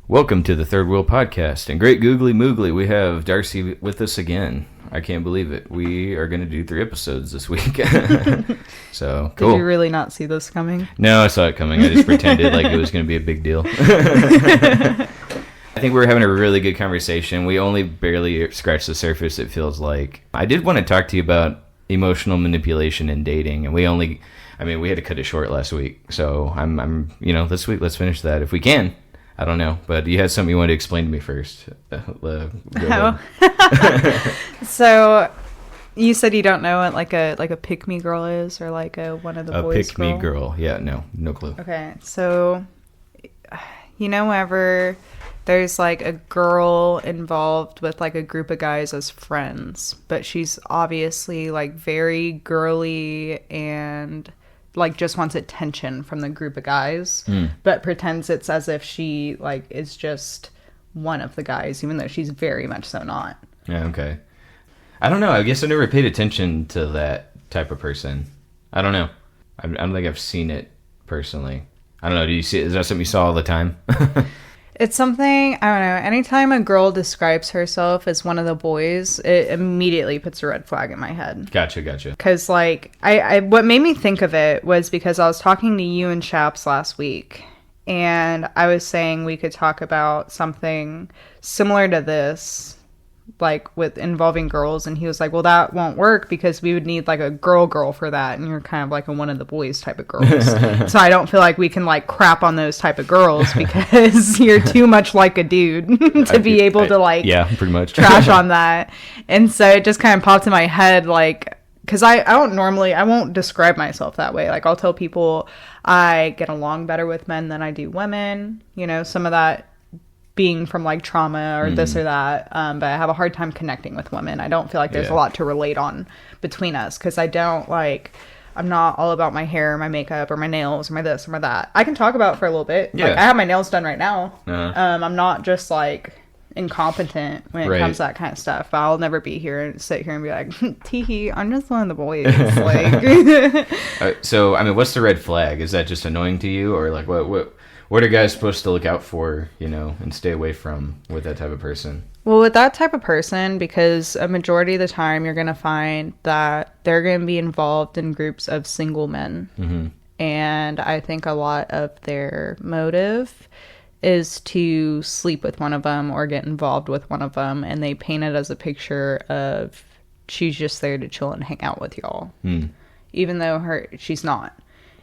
Welcome to the Third Wheel Podcast. And great googly moogly, we have Darci with us again. I can't believe it. We are going to do 3 episodes this week. So, cool. Did you really not see this coming? No, I saw it coming. I just pretended like it was going to be a big deal. I think we're having a really good conversation. We only barely scratched the surface, it feels like. I did want to talk to you about emotional manipulation in dating, and we had to cut it short last week. So, this week, let's finish that if we can. I don't know, but you had something you wanted to explain to me first. So, you said you don't know what like a pick-me girl is, or like one of the boys' pick-me girl. Yeah, no clue. Okay, so whenever there's like a girl involved with like a group of guys as friends, but she's obviously like very girly and like just wants attention from the group of guys, but pretends it's as if she like is just one of the guys, even though she's very much so not. Yeah, okay. I don't know. I guess I never paid attention to that type of person. I don't know. I don't think I've seen it personally. I don't know. Do you see it? Is that something you saw all the time? It's something, I don't know, anytime a girl describes herself as one of the boys, it immediately puts a red flag in my head. Gotcha. Because, like, I what made me think of it was because I was talking to you and Chaps last week, and I was saying we could talk about something similar to this, like, with involving girls, and he was like, well, that won't work because we would need, like, a girl for that, and you're kind of like a one of the boys type of girls. So I don't feel like we can, like, crap on those type of girls because you're too much like a dude to be able to, like, yeah, pretty much trash on that. And so it just kind of popped in my head, like, because I won't describe myself that way. Like, I'll tell people I get along better with men than I do women, some of that being from like trauma or this or that, but I have a hard time connecting with women. I don't feel like there's a lot to relate on between us, because I'm not all about my hair, my makeup, or my nails, or my this or my that. I can talk about it for a little bit. Like, I have my nails done right now. I'm not just like incompetent when it comes to that kind of stuff. I'll never be here and sit here and be like, teehee, I'm just one of the boys. Like, so I mean, what's the red flag? Is that just annoying to you, or like what are guys supposed to look out for, and stay away from with that type of person? Well, with that type of person, because a majority of the time you're going to find that they're going to be involved in groups of single men. Mm-hmm. And I think a lot of their motive is to sleep with one of them or get involved with one of them. And they paint it as a picture of she's just there to chill and hang out with y'all. Even though she's not.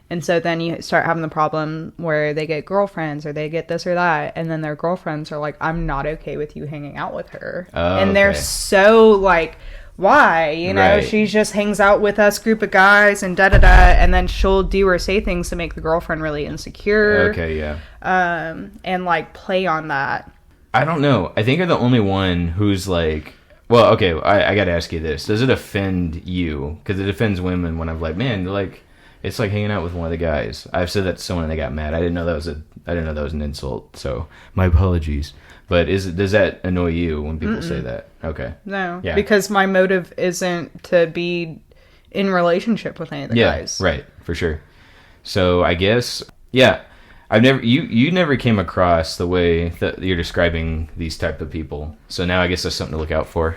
And so then you start having the problem where they get girlfriends or they get this or that. And then their girlfriends are like, I'm not okay with you hanging out with her. And they're so like, why? Right. She just hangs out with us group of guys and da-da-da. And then she'll do or say things to make the girlfriend really insecure. Okay, yeah. And like play on that. I don't know. I think you're the only one who's like, well, okay, I got to ask you this. Does it offend you? Because it offends women when I'm like, man, like, it's like hanging out with one of the guys. I've said that to someone and they got mad. I didn't know that was an insult. So my apologies. But does that annoy you when people say that? Okay. No. Yeah. Because my motive isn't to be in relationship with any of the guys. Yeah, right. For sure. So I guess, you never came across the way that you're describing these type of people. So now I guess that's something to look out for.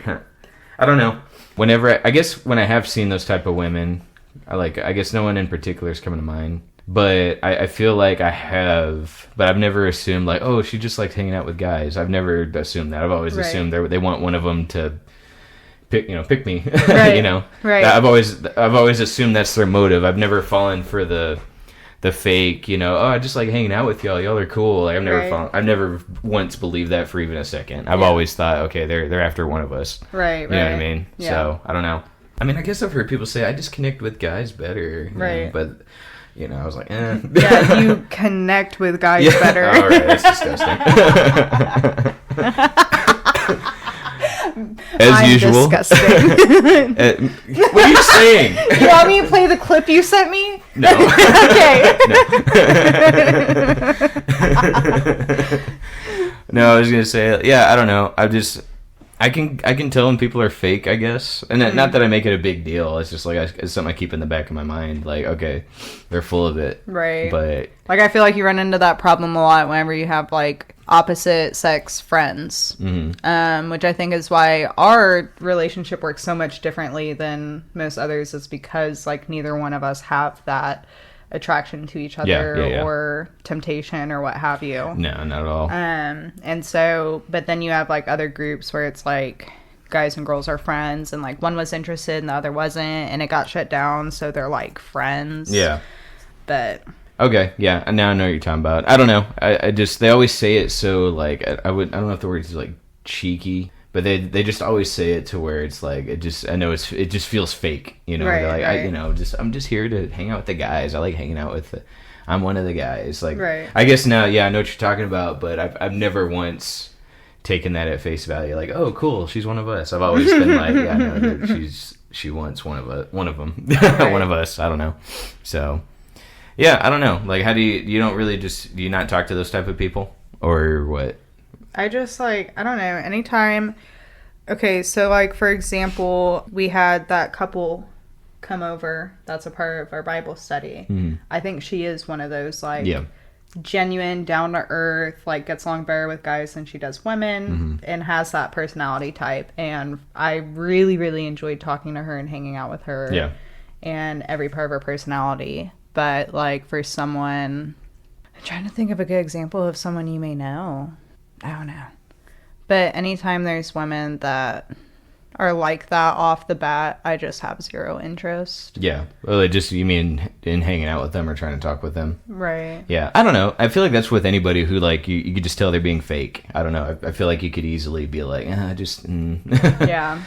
I don't know. When I have seen those type of women, I guess no one in particular is coming to mind, but I feel like I have, but I've never assumed like, oh, she just likes hanging out with guys. I've never assumed that. I've always assumed they want one of them to pick me, right. Right. I've always assumed that's their motive. I've never fallen for the fake, oh, I just like hanging out with y'all. Y'all are cool. Like I've never once believed that for even a second. I've always thought, okay, they're after one of us. Right. You know what I mean? Yeah. So I don't know. I mean, I guess I've heard people say I just connect with guys better. Right. But, I was like, eh. Yeah, you connect with guys better. All right, that's disgusting. As usual. Disgusting. What are you saying? You want me to play the clip you sent me? No. Okay. No, I was going to say, I don't know. I can tell when people are fake, I guess, and not that I make it a big deal. It's just like it's something I keep in the back of my mind. Like, okay, they're full of it, right? But like, I feel like you run into that problem a lot whenever you have like opposite sex friends, which I think is why our relationship works so much differently than most others. Is because like neither one of us have that attraction to each other or temptation or what have you. No, not at all. And so, but then you have like other groups where it's like guys and girls are friends, and like one was interested and the other wasn't, and it got shut down, so they're like friends. Yeah. But okay, yeah, and now I know what you're talking about. I don't know. I just they always say it so like I don't know if the word is like cheeky. But they just always say it to where it's like it just feels fake, you know. Right, They're like right. I'm just here to hang out with the guys. I like hanging out with I'm one of the guys. Like right. I guess now, yeah, I know what you're talking about, but I've never once taken that at face value. Like, oh, cool, she's one of us. I've always been like, yeah, no, she wants one of them, Right. one of us. I don't know. So yeah, I don't know. Like, how do you don't really do you not talk to those type of people or what? I just like, I don't know, anytime. Okay, so like for example, we had that couple come over that's a part of our Bible study. I think she is one of those like genuine, down to earth, like gets along better with guys than she does women, and has that personality type. And I really, really enjoyed talking to her and hanging out with her. Yeah. And every part of her personality. But like for someone, I'm trying to think of a good example of someone you may know. I don't know. But anytime there's women that are like that off the bat, I just have zero interest. Yeah. Well, you mean in hanging out with them or trying to talk with them? Right. Yeah. I don't know. I feel like that's with anybody who like you could just tell they're being fake. I don't know. I feel like you could easily be like, Yeah.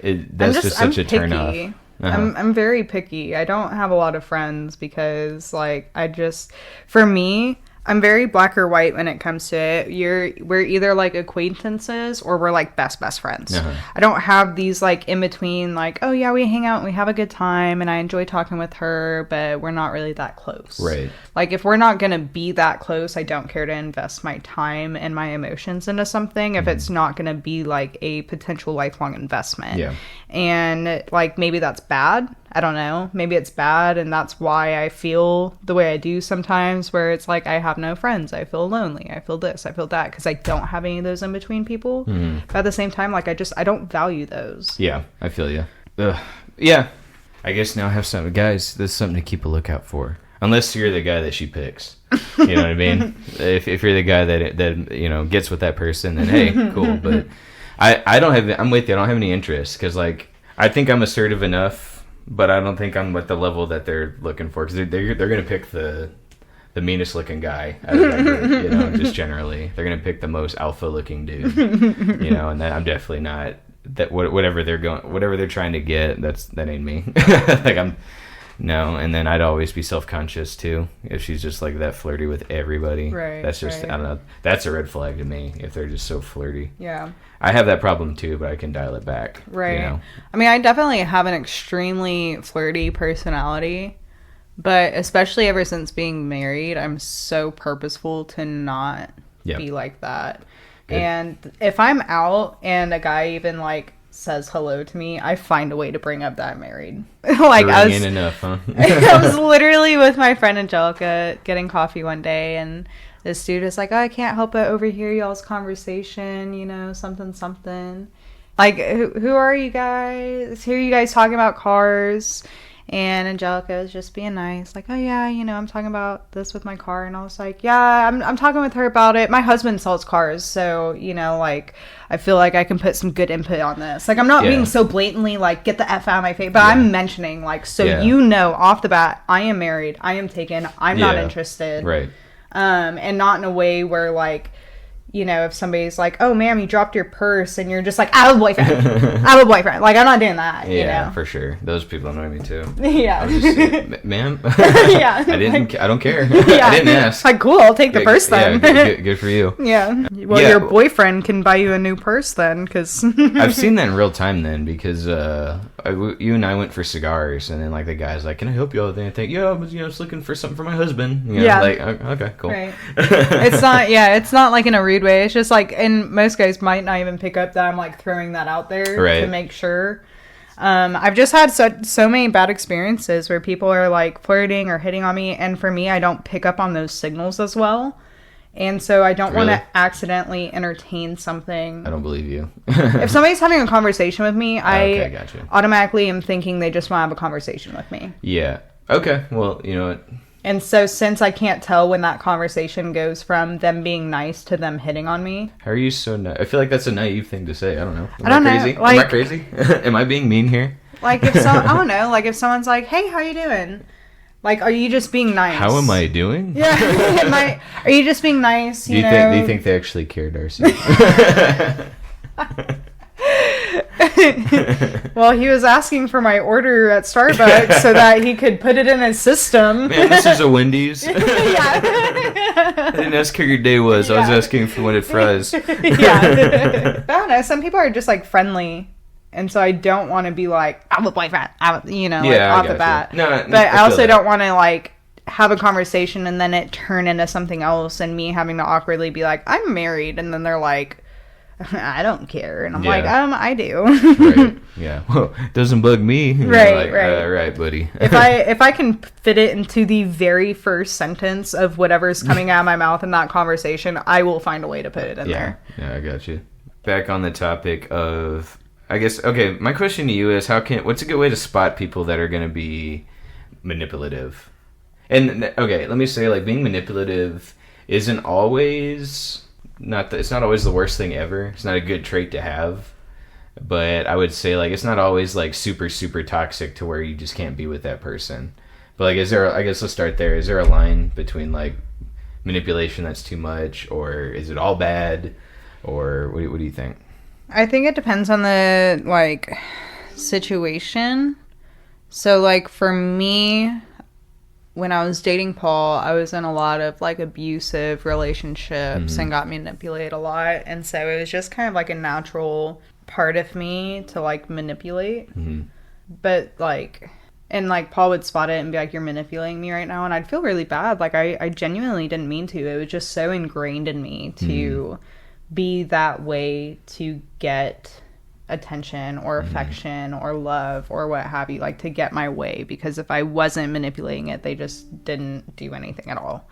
That's just such a turn off. I'm very picky. I don't have a lot of friends because like for me, I'm very black or white when it comes to it. We're either like acquaintances or we're like best friends. I don't have these like in between like, oh yeah, we hang out and we have a good time and I enjoy talking with her, but we're not really that close. Right. Like if we're not going to be that close, I don't care to invest my time and my emotions into something if it's not going to be like a potential lifelong investment. Yeah. And like maybe that's bad. I don't know. Maybe it's bad and that's why I feel the way I do sometimes, where it's like I have no friends. I feel lonely. I feel this. I feel that because I don't have any of those in between people. But at the same time, like I don't value those. Yeah, I feel you. Yeah. I guess now I have something. Guys, this is something to keep a lookout for. Unless you're the guy that she picks. You know what I mean? If you're the guy that gets with that person, then hey, cool. But I'm with you. I don't have any interest because like I think I'm assertive enough. But I don't think I'm at the level that they're looking for, because they're going to pick the meanest looking guy out of that group, just generally. They're going to pick the most alpha looking dude, and I'm definitely not that. Whatever they're trying to get, that ain't me. Like no, and then I'd always be self-conscious too if she's just like that flirty with everybody. Right. That's just I don't know. That's a red flag to me if they're just so flirty. Yeah. I have that problem too, but I can dial it back. Right. I mean, I definitely have an extremely flirty personality, but especially ever since being married, I'm so purposeful to not be like that. Good. And if I'm out and a guy even like says hello to me, I find a way to bring up that I'm married. Like I was enough, huh? I was literally with my friend Angelica getting coffee one day, and this dude is like, oh, I can't help but overhear y'all's conversation, something. Like, who are you guys? Who are you guys talking about cars? And Angelica was just being nice. Like, oh, yeah, I'm talking about this with my car. And I was like, yeah, I'm talking with her about it. My husband sells cars. So, like, I feel like I can put some good input on this. Like, I'm not being so blatantly, like, get the F out of my face. But I'm mentioning, like, so off the bat, I am married. I am taken. I'm not interested. Right. And not in a way where, like, if somebody's like, oh, ma'am, you dropped your purse, and you're just like, I have a boyfriend. I have a boyfriend. Like, I'm not doing that, Yeah, for sure. Those people annoy me, too. Yeah. I was just, ma'am? Yeah. I don't care. Yeah. I didn't ask. Like, cool, I'll take the purse then. Yeah, good for you. Yeah. Well, your boyfriend can buy you a new purse then, because... I've seen that in real time then, because you and I went for cigars, and then, like, the guy's like, can I help you with anything? Yeah, I was looking for something for my husband. Like, okay, cool. Right. It's not like in a rude rude way. It's just like, and most guys might not even pick up that I'm like throwing that out there to make sure. I've just had so many bad experiences where people are like flirting or hitting on me, and for me, I don't pick up on those signals as well. And so I don't want to accidentally entertain something. I don't believe you. If somebody's having a conversation with me, I gotcha. automatically am thinking they just want to have a conversation with me. Yeah. Okay. Well, you know what? And so since I can't tell when that conversation goes from them being nice to them hitting on me. How are you so nice? I feel like that's a naive thing to say. I don't know. I don't know. Crazy? Like, am I crazy? Am I being mean here? Like if I don't know. Like if someone's like, "Hey, how you doing?" Like, are you just being nice? How am I doing? Yeah. Are you just being nice? Do you think they actually care, Darcy? Well, he was asking for my order at Starbucks so that he could put it in his system. Man, this is a Wendy's. Yeah. I didn't ask how your day was. Yeah. I was asking for when it fries. Yeah. I don't know. Some people are just like friendly. And so I don't want to be like, I'm a boyfriend, off the bat. No, but I also don't want to like have a conversation and then it turn into something else and me having to awkwardly be like, I'm married. And then they're like, I don't care. And I'm like, I do. Right. Yeah. Well, it doesn't bug me. Right, like, right. Right, buddy. If I can fit it into the very first sentence of whatever's coming out of my mouth in that conversation, I will find a way to put it in there. Yeah, I got you. Back on the topic of... I guess, okay, my question to you is what's a good way to spot people that are going to be manipulative? And, okay, let me say, like, being manipulative isn't always, it's not always the worst thing ever. It's not a good trait to have. But I would say, like, it's not always, like, super, super toxic to where you just can't be with that person. But, like, I guess let's start there. Is there a line between, like, manipulation that's too much, or is it all bad? Or what do you think? I think it depends on the, like, situation. So, like, for me, when I was dating Paul, I was in a lot of, like, abusive relationships and got manipulated a lot. And so it was just kind of, like, a natural part of me to, like, manipulate. Mm-hmm. But, like... And, like, Paul would spot it and be like, you're manipulating me right now. And I'd feel really bad. Like, I genuinely didn't mean to. It was just so ingrained in me to... be that way to get attention or affection or love or what have you, like to get my way, because if I wasn't manipulating it, they just didn't do anything at all.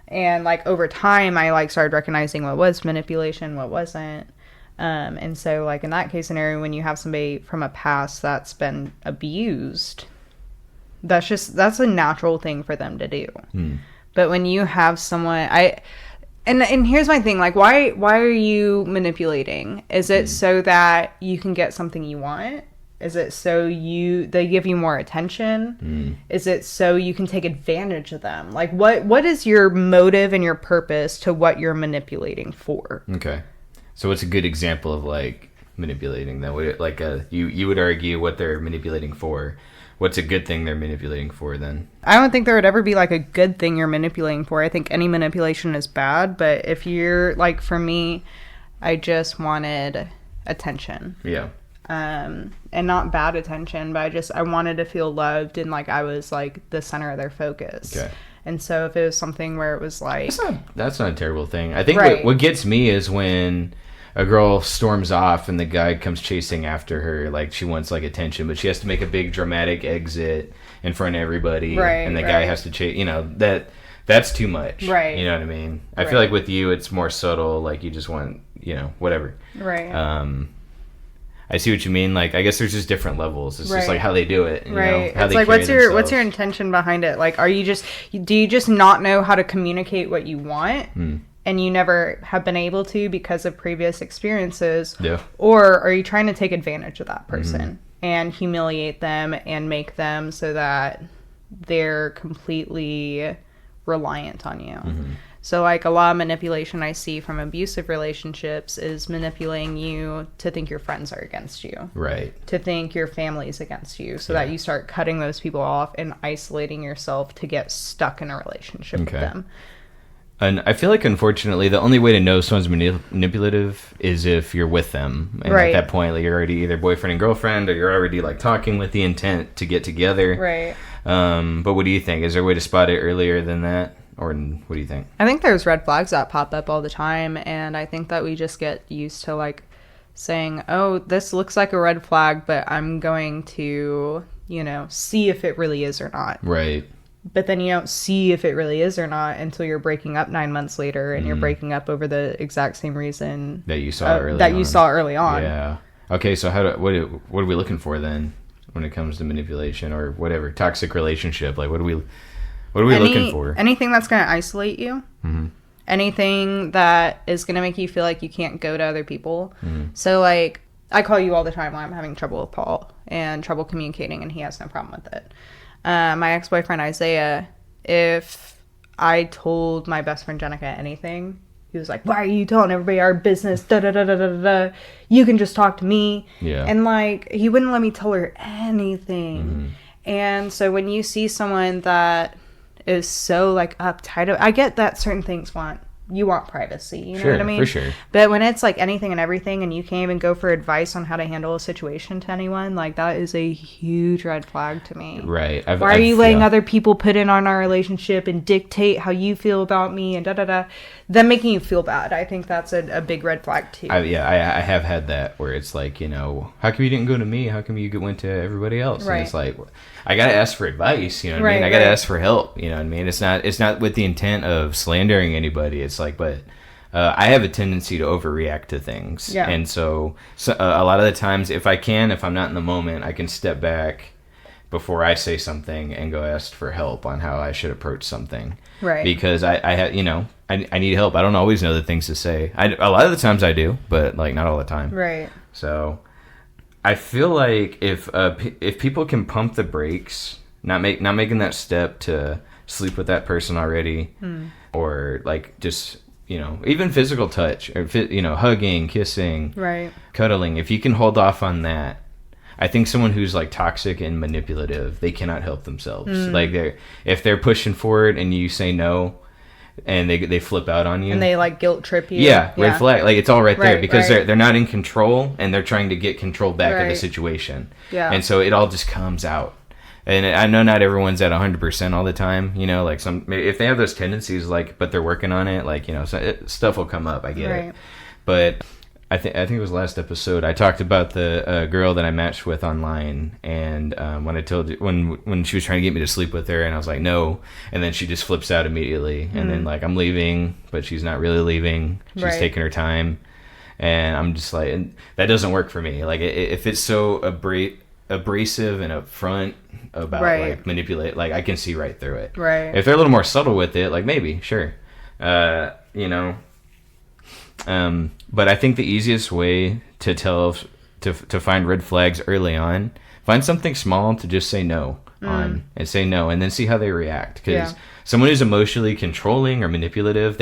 And like over time I like started recognizing what was manipulation, what wasn't. And so like in that case scenario, when you have somebody from a past that's been abused, that's a natural thing for them to do. But when you have someone, And here's my thing, like, why are you manipulating? Is it so that you can get something you want? Is it so they give you more attention? Is it so you can take advantage of them? Like, what is your motive and your purpose to what you're manipulating for? Okay. So what's a good example of, like, manipulating then? Like, you would argue what they're manipulating for. What's a good thing they're manipulating for then? I don't think there would ever be like a good thing you're manipulating for. I think any manipulation is bad, but if you're like, for me, I just wanted attention. Yeah. And not bad attention, but I wanted to feel loved and like I was like the center of their focus. Okay. And so if it was something where it was like... That's not a terrible thing. I think what gets me is when a girl storms off and the guy comes chasing after her, like she wants like attention, but she has to make a big dramatic exit in front of everybody, and the guy has to chase. You know, that's too much. Right. You know what I mean? I feel like with you, it's more subtle. Like you just want, whatever. Right. I see what you mean. Like, I guess there's just different levels. It's just like how they do it. Right. How it's they like, what's your intention behind it? Like, do you just not know how to communicate what you want? And you never have been able to because of previous experiences? Yeah. Or are you trying to take advantage of that person and humiliate them and make them so that they're completely reliant on you? So, like, a lot of manipulation I see from abusive relationships is manipulating you to think your friends are against you. Right. To think your family's against you, so that you start cutting those people off and isolating yourself to get stuck in a relationship with them. And I feel like, unfortunately, the only way to know someone's manipulative is if you're with them. And at that point, like, you're already either boyfriend and girlfriend, or you're already, like, talking with the intent to get together. Right. But what do you think? Is there a way to spot it earlier than that? Or what do you think? I think there's red flags that pop up all the time, and I think that we just get used to like saying, oh, this looks like a red flag, but I'm going to, see if it really is or not. Right. But then you don't see if it really is or not until you're breaking up 9 months later, and you're breaking up over the exact same reason that you saw early on. Yeah. Okay, so what are we looking for then when it comes to manipulation or whatever toxic relationship? Like, what are we looking for? Anything that's going to isolate you. Mm-hmm. Anything that is going to make you feel like you can't go to other people. Mm-hmm. So, like, I call you all the time when I'm having trouble with Paul and trouble communicating, and he has no problem with it. My ex-boyfriend Isaiah, if I told my best friend Jenica anything, he was like, why are you telling everybody our business? Da da da da da da. You can just talk to me. Yeah. And like, he wouldn't let me tell her anything. Mm-hmm. And so when you see someone that is so like uptight, I get that certain things you want privacy, you know what I mean? For sure. But when it's like anything and everything, and you can't even go for advice on how to handle a situation to anyone, like that is a huge red flag to me. Right. Why are you letting other people put in on our relationship and dictate how you feel about me and da-da-da? Them making you feel bad. I think that's a big red flag too. I have had that where it's like, how come you didn't go to me? How come you went to everybody else? Right. And it's like, I gotta ask for advice, you know what I mean? I gotta ask for help, you know what I mean? It's not with the intent of slandering anybody. It's like, but I have a tendency to overreact to things. Yeah. And so a lot of the times, if I'm not in the moment, I can step back before I say something and go ask for help on how I should approach something. Right. Because I need help. I don't always know the things to say. A lot of the times I do, but like not all the time. Right. So I feel like if people can pump the brakes, not making that step to sleep with that person already, or like just even physical touch, or hugging, kissing, right, cuddling. If you can hold off on that, I think someone who's like toxic and manipulative, they cannot help themselves. Like if they're pushing forward and you say no, and they flip out on you, and they like guilt trip you. Yeah, red flag. Like it's all right there because they're not in control, and they're trying to get control back of the situation. Yeah, and so it all just comes out. And I know not everyone's at 100% all the time. Like if they have those tendencies, like, but they're working on it. Like stuff will come up. I get it, but I think it was last episode I talked about the girl that I matched with online, and when I told you when she was trying to get me to sleep with her, and I was like no, and then she just flips out immediately, and then like I'm leaving, but she's not really leaving. She's taking her time, and I'm just like, and that doesn't work for me. Like if it's so abrasive and upfront about like manipulate, like I can see right through it. Right. If they're a little more subtle with it, like maybe sure, but I think the easiest way to tell to find red flags early on, find something small to just say no on, and say no, and then see how they react. Because someone who's emotionally controlling or manipulative,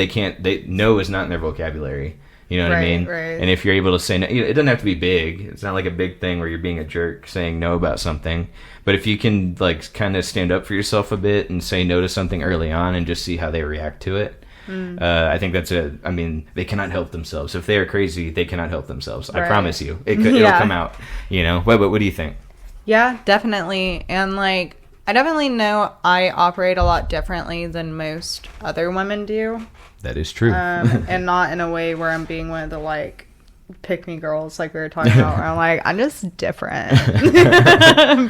no is not in their vocabulary. You know what I mean? Right. And if you're able to say no, it doesn't have to be big. It's not like a big thing where you're being a jerk saying no about something. But if you can like kind of stand up for yourself a bit and say no to something early on and just see how they react to it, I think they cannot help themselves. If they are crazy, they cannot help themselves. I promise you. It'll come out, But what do you think? Yeah, definitely. And like, I definitely know I operate a lot differently than most other women do. That is true. And not in a way where I'm being one of the like pick me girls like we were talking about, where I'm like, I'm just different.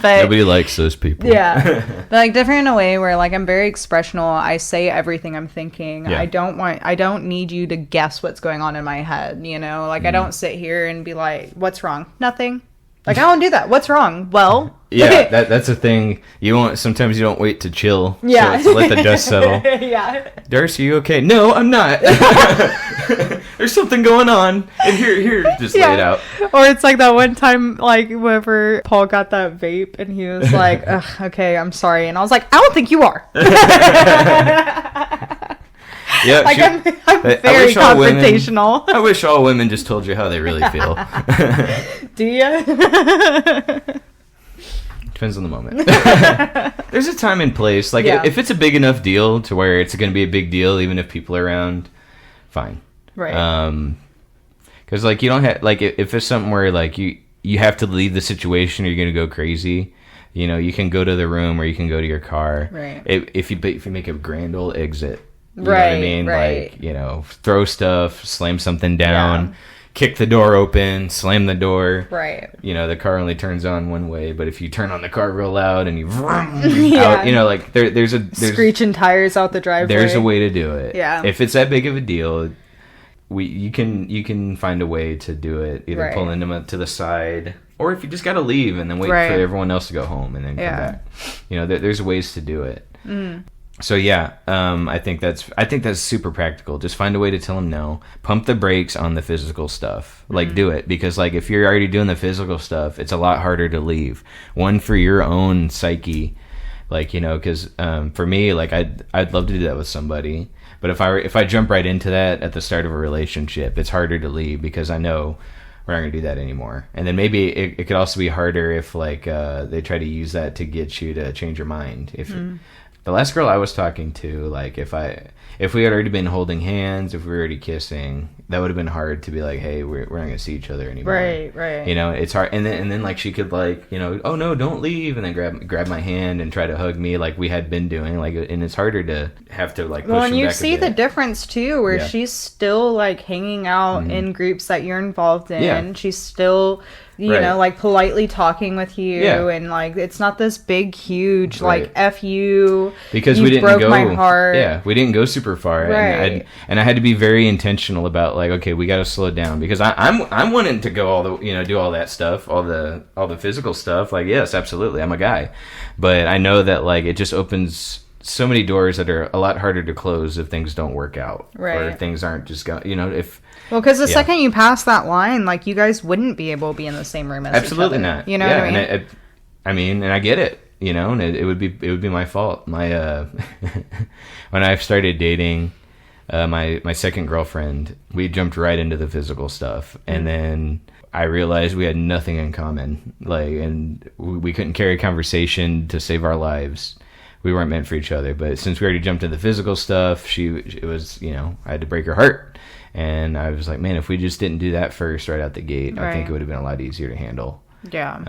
But nobody likes those people. Yeah. But like different in a way where like I'm very expressional. I say everything I'm thinking. Yeah. I don't need you to guess what's going on in my head, Like I don't sit here and be like, what's wrong? Nothing. Like I don't do that. What's wrong? Well, yeah, that's a thing. Sometimes you don't wait to chill. Yeah. To let the dust settle. Yeah. Darci, you okay? No, I'm not. There's something going on. And here, just lay it out. Or it's like that one time, like whenever Paul got that vape and he was like, ugh, okay, I'm sorry. And I was like, I don't think you are. Yeah, like I'm very confrontational. I wish all women just told you how they really feel. Do you? Depends on the moment. There's a time and place. Like if it's a big enough deal to where it's going to be a big deal, even if people are around, fine. Right. Because like you don't have like if it's something where like you have to leave the situation or you're going to go crazy. You can go to the room or you can go to your car. Right. If you make a grand old exit. You know what I Right, mean? right. Like, you know, throw stuff, slam something down, Yeah. kick the door open, slam the door. Right. You know, the car only turns on one way, but if you turn on the car real loud and you Yeah. out, you know, like there's Screeching tires out the driveway. there's a way to do it. Yeah. If it's that big of a deal, you can find a way to do it. Either Right. pulling them up to the side, or if you just got to leave and then wait Right. for everyone else to go home and then come Yeah. back. You know, there's ways to do it. So yeah, I think that's super practical. Just find a way to tell them no. Pump the brakes on the physical stuff. Like do it, because like if you're already doing the physical stuff, it's a lot harder to leave. One, for your own psyche, like, you know, because for me, like I'd love to do that with somebody, but if I jump right into that at the start of a relationship, it's harder to leave because I know we're not going to do that anymore. And then maybe it could also be harder if like they try to use that to get you to change your mind. If the last girl I was talking to, like if we had already been holding hands, if we were already kissing, that would have been hard to be like, hey, we're not going to see each other anymore. Right. You know, it's hard. And then like she could like, you know, oh no, don't leave, and then grab my hand and try to hug me like we had been doing. Like, and it's harder to have to like push Well, and them you back a see the bit. difference too, where Yeah. she's still like hanging out in groups that you're involved in. Yeah. She's still, you Right. know, like politely talking with you, Yeah. and like it's not this big, huge Right. like "f you" Because you we didn't broke go my heart. Yeah, we didn't go super far. Right. And I had to be very intentional about like, okay, we got to slow down, because I'm wanting to go all the, you know, do all that stuff, all the physical stuff. Like, yes, absolutely, I'm a guy, but I know that like it just opens so many doors that are a lot harder to close if things don't work out, or Right. if things aren't just going, you know, if Well, because the Yeah. second you pass that line, like you guys wouldn't be able to be in the same room as absolutely each other. not. You know yeah, what I mean? And I mean, and I get it, you know, and it would be my fault. My when I started dating my second girlfriend, we jumped right into the physical stuff, and then I realized we had nothing in common, like, and we couldn't carry a conversation to save our lives. We weren't meant for each other. But since we already jumped into the physical stuff, it was, you know, I had to break her heart. And I was like, man, if we just didn't do that first right out the gate, I think Right. it would have been a lot easier to handle. Yeah.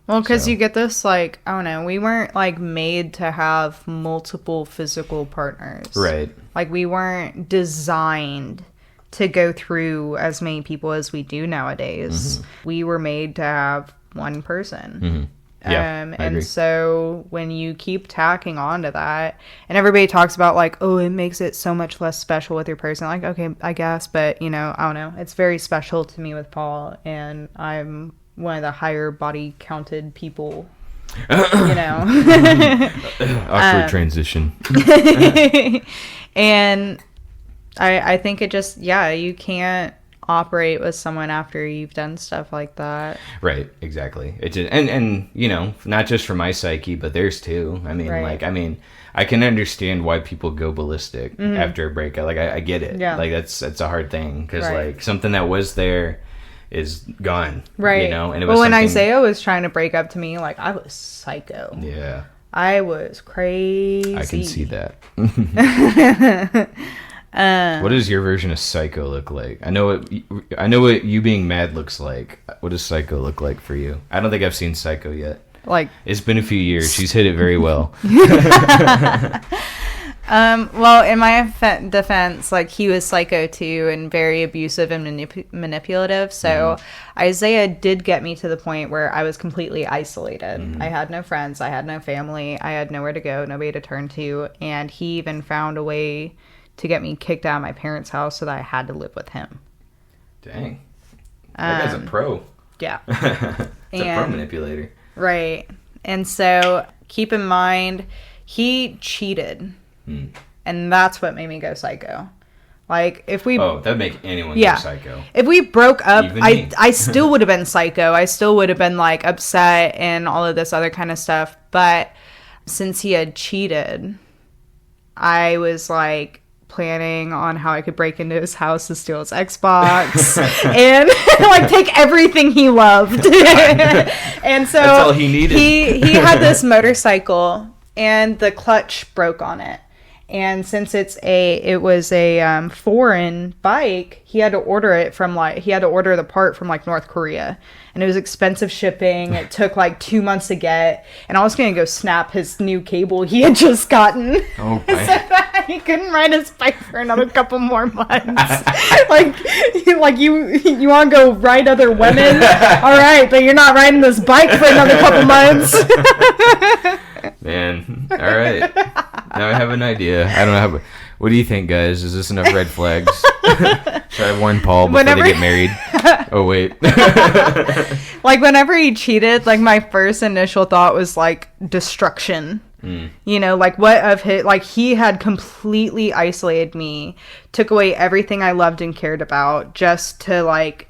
Well, because so- you get this, like, I don't know, we weren't, like, made to have multiple physical partners. Right. Like, we weren't designed to go through as many people as we do nowadays. Mm-hmm. We were made to have one person. Mm-hmm. Yeah, I agree. And so when you keep tacking on to that, and everybody talks about like, oh, it makes it so much less special with your person. Like, okay, I guess, but you know, I don't know. It's very special to me with Paul, and I'm one of the higher body counted people. You know, Awkward transition. and I think it just, yeah, you can't operate with someone after you've done stuff like that. Right, exactly. It just, and you know, not just for my psyche, but theirs too. I mean, Right. I can understand why people go ballistic after a breakup. Like, I get it. Yeah. Like, that's a hard thing, because Right. like something that was there is gone. Right. You know, and it well, was when something- Isaiah was trying to break up to me, like, I was psycho. Yeah, I was crazy. I can see that. What does your version of psycho look like? I know what you being mad looks like. What does psycho look like for you? I don't think I've seen Psycho yet. Like, It's been a few years. She's hit it very well. well, in my defense, like, he was psycho too, and very abusive and manipulative. So Isaiah did get me to the point where I was completely isolated. I had no friends. I had no family. I had nowhere to go, nobody to turn to. And he even found a way to get me kicked out of my parents' house so that I had to live with him. Dang. That guy's a pro. Yeah. It's a pro manipulator. Right. And so keep in mind, he cheated. And that's what made me go psycho. Like, if we... Oh, that'd make anyone Yeah. go psycho. If we broke up, Even me. I still would have been psycho. I still would have been, like, upset and all of this other kind of stuff. But since he had cheated, I was, like, planning on how I could break into his house to steal his Xbox and, like, take everything he loved. And so... That's all he needed. He had this motorcycle, and the clutch broke on it. And since it was a foreign bike, he had to order the part from like North Korea, and it was expensive shipping. It took like 2 months to get, and I was gonna go snap his new cable he had just gotten. Oh, so that He couldn't ride his bike for another couple more months. like you want to go ride other women? All right, but you're not riding this bike for another couple months. Man, all right. Now I have an idea. I don't know how. What do you think, guys? Is this enough red flags? Should I warn Paul before they get married? Oh, wait. Like, whenever he cheated, like, my first initial thought was, like, destruction. You know, like, what of his... Like, he had completely isolated me, took away everything I loved and cared about, just to, like,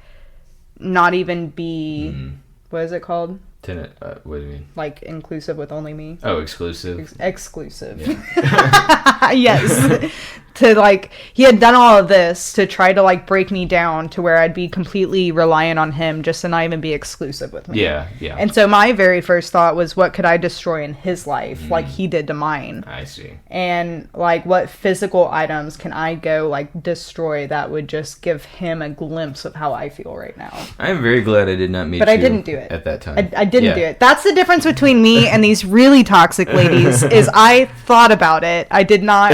not even be... What is it called? What do you mean? Like, inclusive with only me. Oh, exclusive. Exclusive. Yeah. Yes. To, like, he had done all of this to try to, like, break me down to where I'd be completely reliant on him just to not even be exclusive with me. Yeah, yeah. And so my very first thought was, what could I destroy in his life like he did to mine? I see. And, like, what physical items can I go, like, destroy that would just give him a glimpse of how I feel right now? I'm very glad I did not meet you. But I didn't do it. At that time. I didn't do it. That's the difference between me and these really toxic ladies, is I thought about it. I did not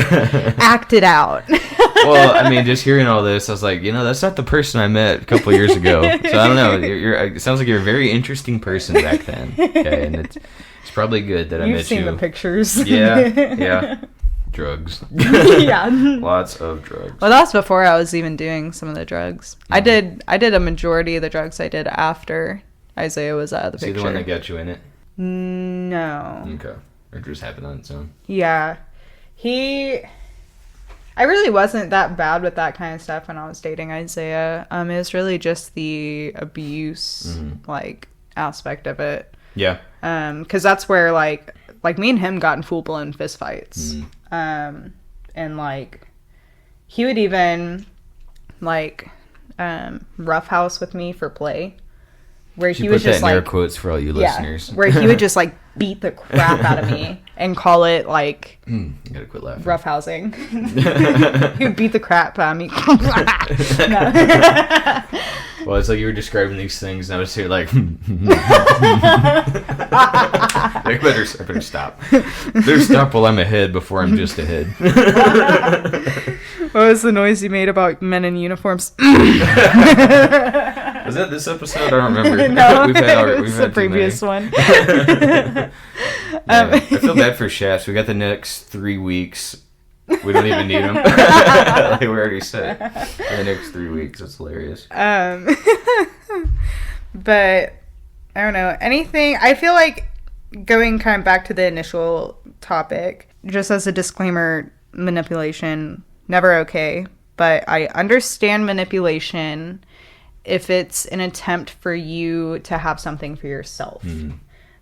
act it out. Well, I mean, just hearing all this, I was like, that's not the person I met a couple years ago. So I don't know. It sounds like you're a very interesting person back then. Okay, and it's probably good that I met you. You've seen the pictures. Yeah. Drugs. Yeah. Lots of drugs. Well, that's before I was even doing some of the drugs. I did a majority of the drugs I did after Isaiah was out of the picture. Is he the one that got you in it? No. Okay. Or just happened on its own? Yeah. I really wasn't that bad with that kind of stuff when I was dating Isaiah. It was really just the abuse, like, aspect of it. Yeah. Because that's where, like me and him got in full-blown fistfights. And, like, he would even, like, roughhouse with me for play. Where he was just, like... air like... quotes for all you listeners. Where he would just, like, beat the crap out of me and call it, like... You gotta quit laughing. Roughhousing. He would beat the crap out of me. No. Well, it's like you were describing these things, and I was here like... I better stop. Better stop while I'm ahead before I'm just ahead. What was the noise you made about men in uniforms? Was that this episode? I don't remember. No, we've had the previous one. I feel bad for Shafts. We got the next 3 weeks. We don't even need them. Like we already said. The next 3 weeks. That's hilarious. But I don't know. Anything. I feel like going kind of back to the initial topic, just as a disclaimer, manipulation, never okay. But I understand manipulation if it's an attempt for you to have something for yourself.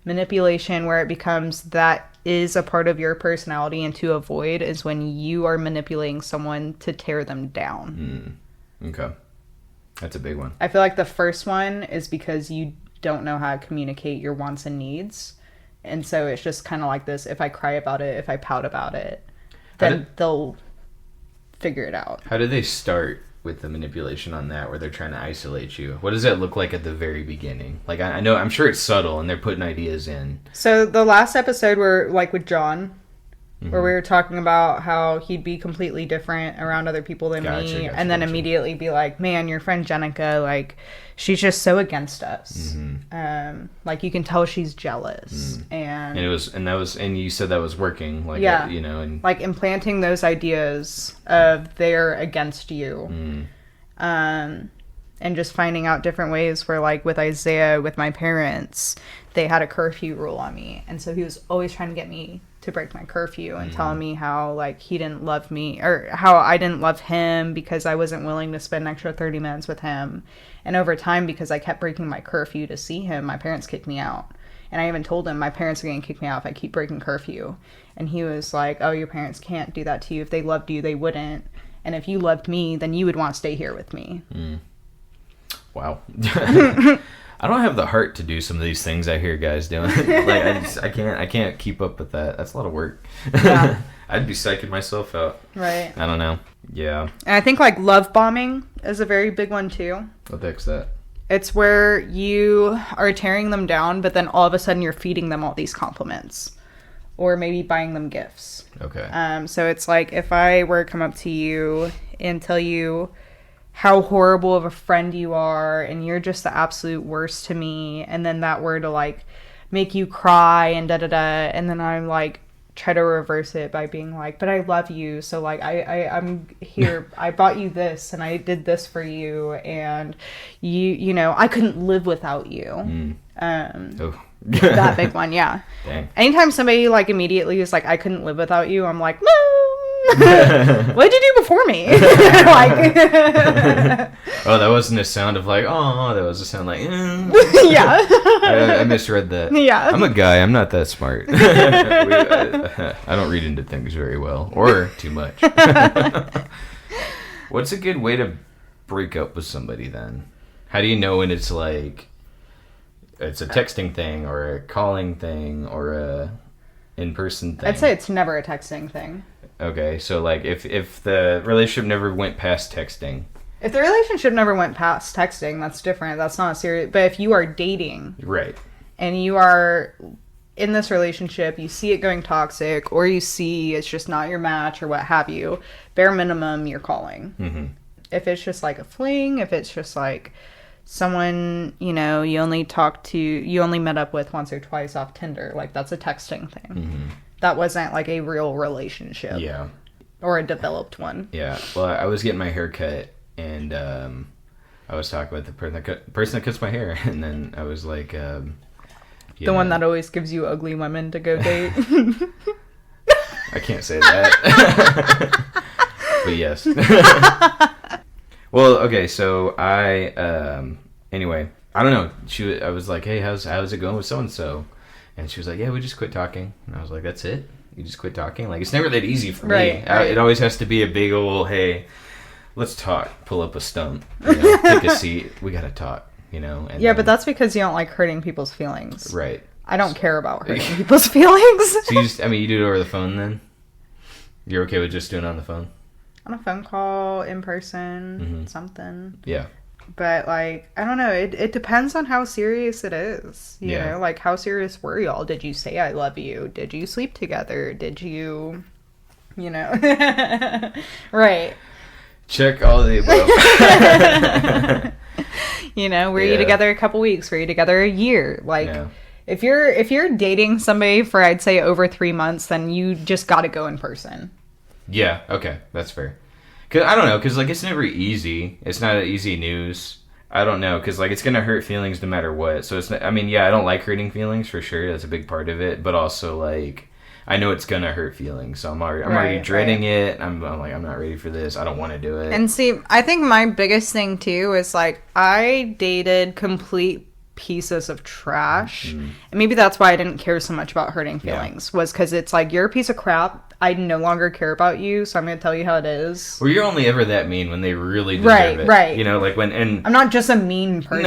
Manipulation where it becomes that is a part of your personality and to avoid is when you are manipulating someone to tear them down. Okay. That's a big one. I feel like the first one is because you don't know how to communicate your wants and needs. And so it's just kind of like this, if I cry about it, if I pout about it, then they'll figure it out. How do they start with the manipulation on that, where they're trying to isolate you? What does that look like at the very beginning? Like, I know, I'm sure it's subtle, and they're putting ideas in. So the last episode were like with John, where we were talking about how he'd be completely different around other people than me, and then immediately be like, man, your friend Jenica, like, she's just so against us. Like, you can tell she's jealous. And you said that was working, like, yeah, and like implanting those ideas of they're against you. And just finding out different ways where, like, with Isaiah, with my parents, they had a curfew rule on me, and so he was always trying to get me to break my curfew and telling me how, like, he didn't love me, or how I didn't love him because I wasn't willing to spend an extra 30 minutes with him. And over time, because I kept breaking my curfew to see him, my parents kicked me out. And I even told him my parents are going to kick me out if I keep breaking curfew. And he was like, oh, your parents can't do that to you. If they loved you, they wouldn't. And if you loved me, then you would want to stay here with me. Wow. I don't have the heart to do some of these things I hear guys doing. Like, I can't keep up with that. That's a lot of work. Yeah. I'd be psyching myself out. Right. I don't know. Yeah. And I think, like, love bombing is a very big one too. What the heck's that? It's where you are tearing them down, but then all of a sudden you're feeding them all these compliments. or maybe buying them gifts. Okay. So it's like if I were to come up to you and tell you how horrible of a friend you are and you're just the absolute worst to me, and then that were to like make you cry and da-da-da, and then I'm like try to reverse it by being like, but I love you, so like I'm here, I bought you this and I did this for you, and you know I couldn't live without you. That big one. Yeah. Dang. Anytime somebody like immediately is like, I couldn't live without you, I'm like, no. What did you do before me? Like, oh, that wasn't a sound of like, oh, that was a sound like, yeah. I misread that. Yeah. I'm a guy. I'm not that smart. I don't read into things very well, or too much. What's a good way to break up with somebody then? How do you know when it's like, it's a texting thing or a calling thing or a in-person thing? I'd say it's never a texting thing. Okay, so like if the relationship never went past texting. If the relationship never went past texting, that's different. That's not serious. But if you are dating, right, and you are in this relationship, you see it going toxic, or you see it's just not your match, or what have you, bare minimum, you're calling. Mm-hmm. If it's just like a fling, if it's just like someone, you know, you only met up with once or twice off Tinder, like that's a texting thing. Mm-hmm. That wasn't like a real relationship. Yeah. Or a developed one. Yeah. Well, I was getting my hair cut, and I was talking with the person that cuts my hair, and then I was like, the one that always gives you ugly women to go date. I can't say that. But yes. Well, okay, so anyway, I don't know. I was like, hey, how's it going with so-and-so? And she was like, yeah, we just quit talking. And I was like, that's it? You just quit talking? Like, it's never that easy for me. Right. It always has to be a big old, hey, let's talk. Pull up a stump. You know, take a seat. We got to talk, you know? And yeah, but that's because you don't like hurting people's feelings. Right. I don't care about hurting people's feelings. So you do it over the phone then? You're okay with just doing it on the phone? On a phone call, in person, something. Yeah. But, like, I don't know. It depends on how serious it is. You know? Like, how serious were y'all? Did you say I love you? Did you sleep together? Did you know? Right. Check all the above. You know, were you together a couple weeks? Were you together a year? Like, if you're dating somebody for, I'd say, over 3 months, then you just got to go in person. Yeah, okay. That's fair. Cause I don't know, because, like, it's never easy. It's not easy news. I don't know, because, like, it's going to hurt feelings no matter what. So, it's not, I mean, yeah, I don't like hurting feelings, for sure. That's a big part of it. But also, like, I know it's going to hurt feelings. So, I'm already dreading it. I'm like, I'm not ready for this. I don't want to do it. And see, I think my biggest thing, too, is, like, I dated complete pieces of trash. And maybe that's why I didn't care so much about hurting feelings, was because it's like, you're a piece of crap. I no longer care about you, so I'm going to tell you how it is. Well, you're only ever that mean when they really deserve it. Right. You know, like when, and I'm not just a mean person.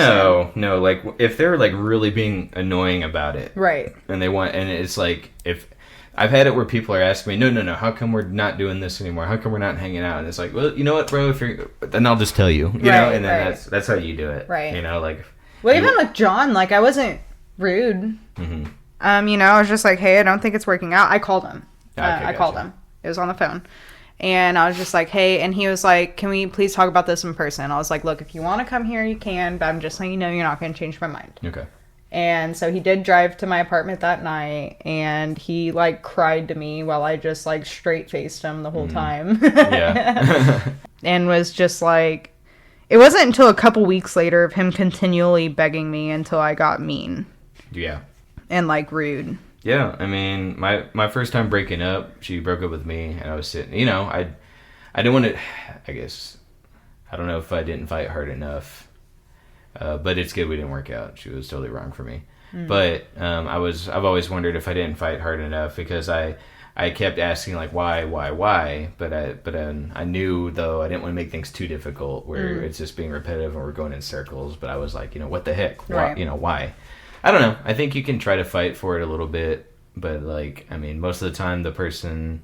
No, like if they're like really being annoying about it. Right. And it's like, if I've had it where people are asking me, no, how come we're not doing this anymore? How come we're not hanging out? And it's like, well, you know what, bro, then I'll just tell you, you know, and then that's how you do it. Right. You know, like. Well, even with John, like, I wasn't rude. Mm-hmm. You know, I was just like, hey, I don't think it's working out. I called him. I called him. It was on the phone. And I was just like, hey, and he was like, can we please talk about this in person? I was like, look, if you want to come here, you can, but I'm just letting you know you're not going to change my mind. Okay. And so he did drive to my apartment that night, and he, like, cried to me while I just, like, straight-faced him the whole time. Yeah. And was just like, it wasn't until a couple weeks later of him continually begging me until I got mean. Yeah. And, like, rude. Yeah, I mean, my first time breaking up, she broke up with me, and I was sitting, you know, I didn't want to, I guess, I don't know if I didn't fight hard enough, but it's good we didn't work out. She was totally wrong for me. But I've always wondered if I didn't fight hard enough, because I kept asking, like, why, but I knew, though, I didn't want to make things too difficult, where it's just being repetitive and we're going in circles, but I was like, you know, what the heck, why, you know, why? I don't know. I think you can try to fight for it a little bit, but, like, I mean, most of the time the person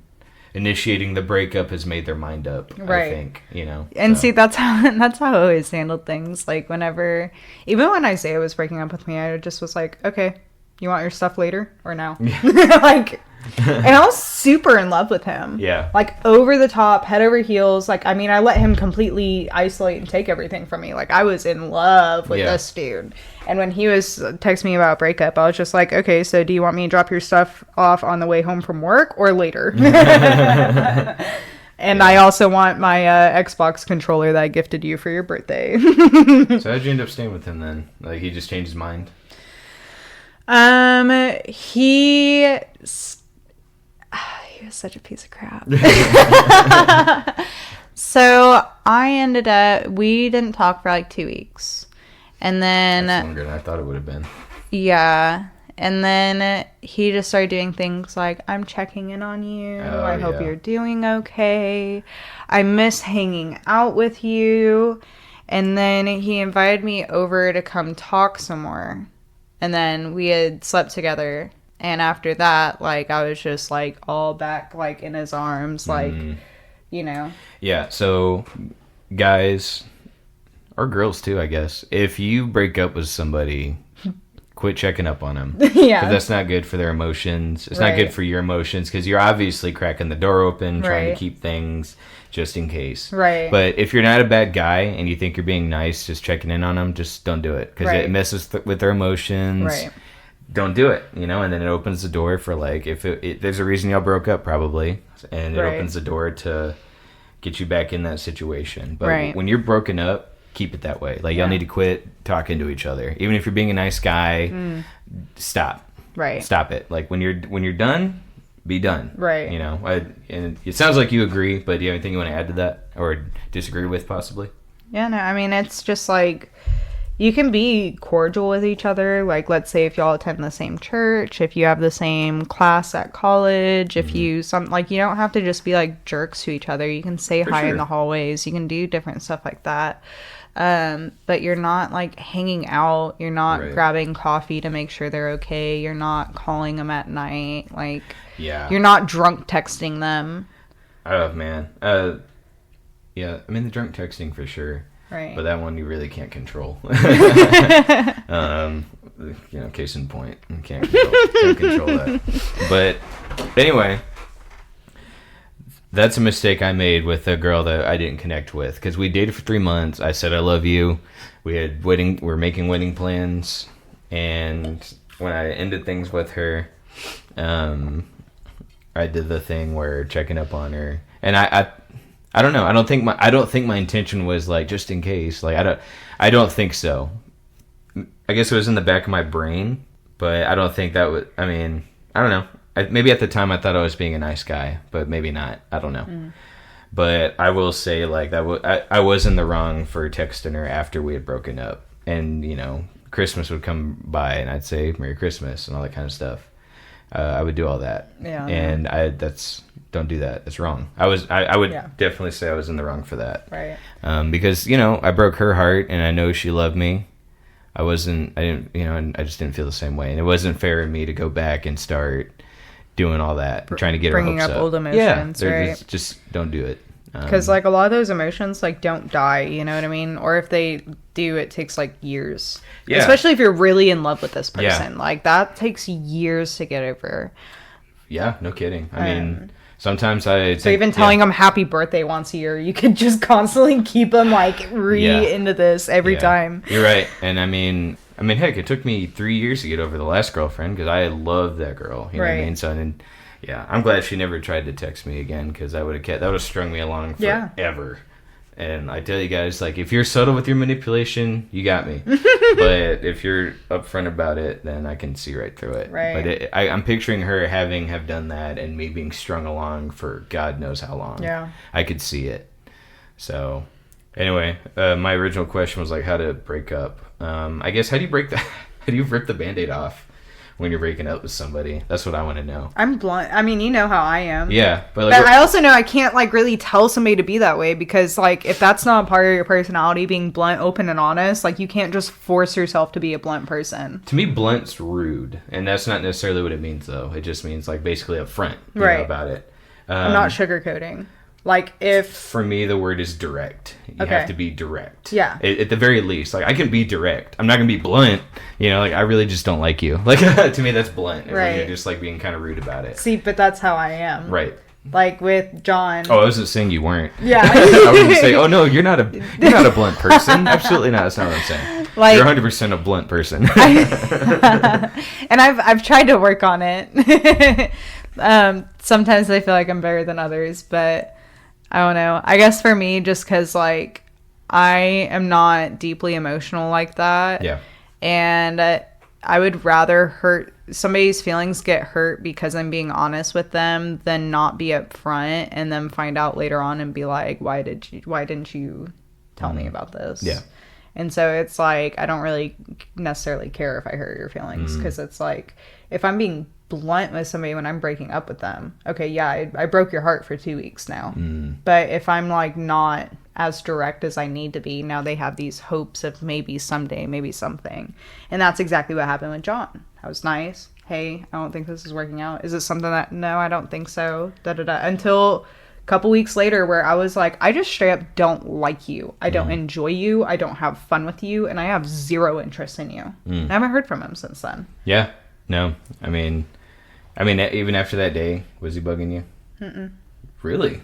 initiating the breakup has made their mind up, I think, you know. And see, that's how I always handled things. Like, even when Isaiah was breaking up with me, I just was like, okay, you want your stuff later or now? Yeah. Like, And I was super in love with him. Yeah. Like, over the top, head over heels. Like, I mean, I let him completely isolate and take everything from me. Like, I was in love with this dude. And when he was texting me about a breakup, I was just like, okay, so do you want me to drop your stuff off on the way home from work or later? And I also want my Xbox controller that I gifted you for your birthday. So how'd you end up staying with him then? Like, he just changed his mind? He was such a piece of crap. So we didn't talk for like 2 weeks. And then... That's longer than I thought it would have been. Yeah. And then he just started doing things like, I'm checking in on you. I hope you're doing okay. I miss hanging out with you. And then he invited me over to come talk some more. And then we had slept together. And after that, like, I was just, like, all back, like, in his arms, like, you know. Yeah, so guys, or girls too, I guess, if you break up with somebody... Quit checking up on them. Yeah. Because that's not good for their emotions. It's not good for your emotions because you're obviously cracking the door open, trying to keep things just in case. Right. But if you're not a bad guy and you think you're being nice, just checking in on them, just don't do it. Because it messes with their emotions. Right. Don't do it, you know? And then it opens the door for, like, if there's a reason y'all broke up, probably. And it opens the door to get you back in that situation. But when you're broken up, keep it that way. Like, y'all need to quit talking to each other. Even if you're being a nice guy, stop. Right. Stop it. Like, when you're done, be done. Right. You know, and it sounds like you agree, but do you have anything you want to add to that or disagree with, possibly? Yeah, no, I mean, it's just like, you can be cordial with each other. Like, let's say if y'all attend the same church, if you have the same class at college, if you, you don't have to just be like jerks to each other. You can say hi in the hallways. You can do different stuff like that. But you're not like hanging out. You're not grabbing coffee to make sure they're okay. You're not calling them at night. Like, you're not drunk texting them. Oh, man. Yeah, I mean, the drunk texting for sure. Right. But that one you really can't control. You know, case in point. You can't control that. But anyway, that's a mistake I made with a girl that I didn't connect with. Because we dated for 3 months. I said I love you. We were making wedding plans. And when I ended things with her, I did the thing where checking up on her. And I don't know. I don't think my intention was like just in case. Like I don't think so. I guess it was in the back of my brain, but I don't think that would. I mean, I don't know. Maybe at the time I thought I was being a nice guy, but maybe not. I don't know. But I will say, like, I was in the wrong for texting her after we had broken up, and you know, Christmas would come by, and I'd say Merry Christmas and all that kind of stuff. I would do all that, and don't do that. It's wrong. I would definitely say I was in the wrong for that, right? Because you know, I broke her heart, and I know she loved me. I didn't, you know, and I just didn't feel the same way, and it wasn't fair of me to go back and start doing all that, trying to get her hopes up. Bringing up old emotions, right? Just don't do it. Because like a lot of those emotions like don't die, you know what I mean? Or if they do, it takes like years. Yeah. Especially if you're really in love with this person. Yeah. Like that takes years to get over. Yeah, no kidding. I mean, sometimes so even telling them happy birthday once a year, you could just constantly keep them like into this every time. You're right. And I mean, heck, it took me 3 years to get over the last girlfriend because I loved that girl. You know what I mean? So, and yeah, I'm glad she never tried to text me again because that would have strung me along forever. And I tell you guys, like, if you're subtle with your manipulation, you got me. But if you're upfront about it, then I can see right through it. Right. But I'm picturing her have done that and me being strung along for God knows how long. Yeah. I could see it. So, anyway, my original question was, like, how to break up. I guess, how do you rip the Band-Aid off when you're breaking up with somebody? That's what I want to know. I'm blunt. I mean, you know how I am. Yeah. But I also know I can't, like, really tell somebody to be that way because, like, if that's not a part of your personality, being blunt, open, and honest, like, you can't just force yourself to be a blunt person. To me, blunt's rude. And that's not necessarily what it means, though. It just means, like, basically upfront know, about it. I'm not sugarcoating. Like, if... For me, the word is direct. You have to be direct. Yeah. At the very least. Like, I can be direct. I'm not going to be blunt. You know, like, I really just don't like you. Like, to me, that's blunt. Right. When you're just, like, being kind of rude about it. See, but that's how I am. Right. Like, with John... Oh, I wasn't saying you weren't. Yeah. I wouldn't say, oh, no, you're not a blunt person. Absolutely not. That's not what I'm saying. Like, you're 100% a blunt person. And I've tried to work on it. Sometimes I feel like I'm better than others, but... I don't know. I guess for me, just because, like, I am not deeply emotional like that. Yeah. And I would rather hurt somebody's feelings get hurt because I'm being honest with them than not be upfront and then find out later on and be like, why didn't you tell me about this? Yeah. And so it's like, I don't really necessarily care if I hurt your feelings because it's like, if I'm being blunt with somebody when I'm breaking up with them, okay, yeah, I broke your heart for 2 weeks now. But if I'm like not as direct as I need to be, now they have these hopes of maybe someday, maybe something. And that's exactly what happened with John. I was nice. Hey, I don't think this is working out. Is it something that, no, I don't think so. Until a couple weeks later where I was like, I just straight up don't like you. I don't enjoy you. I don't have fun with you. And I have zero interest in you. I haven't heard from him since then. Yeah. No. I mean, even after that day, was he bugging you? Mm-mm. Really?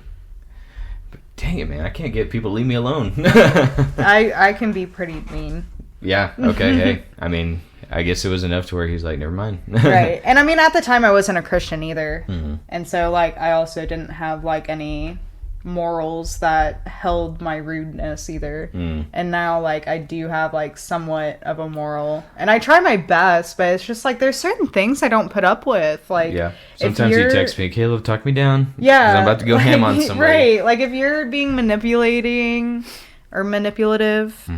But dang it, man. I can't get people to leave me alone. I can be pretty mean. Yeah. Okay. Hey, I mean, I guess it was enough to where he's like, never mind. Right. And I mean, at the time I wasn't a Christian either. And so like, I also didn't have like any morals that held my rudeness either. And now like, I do have like somewhat of a moral and I try my best, but it's just like, there's certain things I don't put up with. Like, yeah. Sometimes you text me, Caleb, talk me down. Yeah. 'Cause I'm about to go ham on somebody. Right. Like if you're being manipulating or manipulative,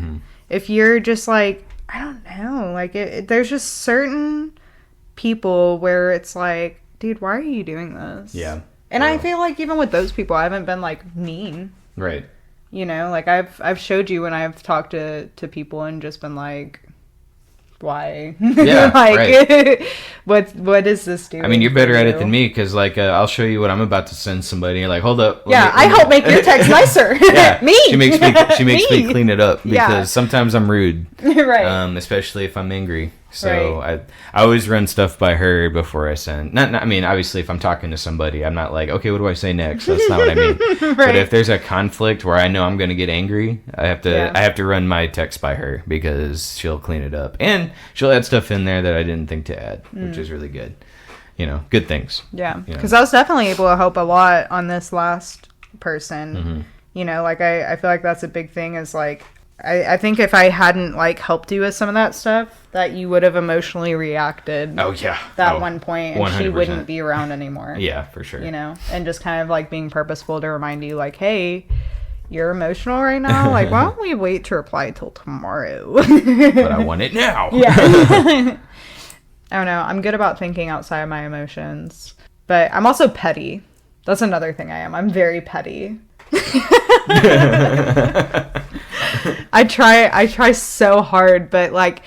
if you're just like, I don't know, like there's just certain people where it's like, dude, why are you doing this? Yeah. And I feel like even with those people, I haven't been like mean. Right. You know, like I've showed you when I've talked to people and just been like, why? Yeah, like, right. what is this doing? I mean, you're better at it than me because, like, I'll show you what I'm about to send somebody. And you're like, hold up. I help make your text nicer. Yeah, me. She makes me clean it up because sometimes I'm rude, right? Especially if I'm angry. So right. I always run stuff by her before I send. Not I mean, obviously, if I'm talking to somebody, I'm not like, okay, what do I say next? That's not what I mean. Right. But if there's a conflict where I know I'm going to get angry, I have to run my text by her because she'll clean it up and she'll add stuff in there that I didn't think to add, which is really good. You know, good things. Yeah, because I was definitely able to help a lot on this last person. You know, like I feel like that's a big thing is like, I think if I hadn't like helped you with some of that stuff, that you would have emotionally reacted. Oh yeah, that one point, and 100%. She wouldn't be around anymore. Yeah, for sure. You know, and just kind of like being purposeful to remind you, like, hey, you're emotional right now. Like, why don't we wait to reply till tomorrow? But I want it now. Yeah. I don't know. I'm good about thinking outside of my emotions, but I'm also petty. That's another thing I am. I'm very petty. I try so hard, but like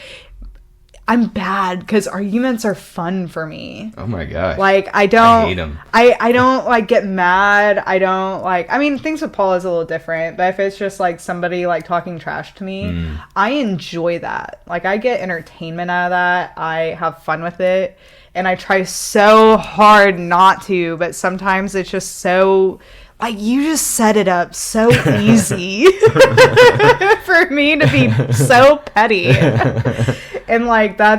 I'm bad because arguments are fun for me. Oh my gosh. Like I hate them. I don't like get mad. I don't like, I mean, things with Paul is a little different, but if it's just like somebody like talking trash to me, I enjoy that. Like I get entertainment out of that. I have fun with it. And I try so hard not to, but sometimes it's just so, like, you just set it up so easy for me to be so petty. And, like, I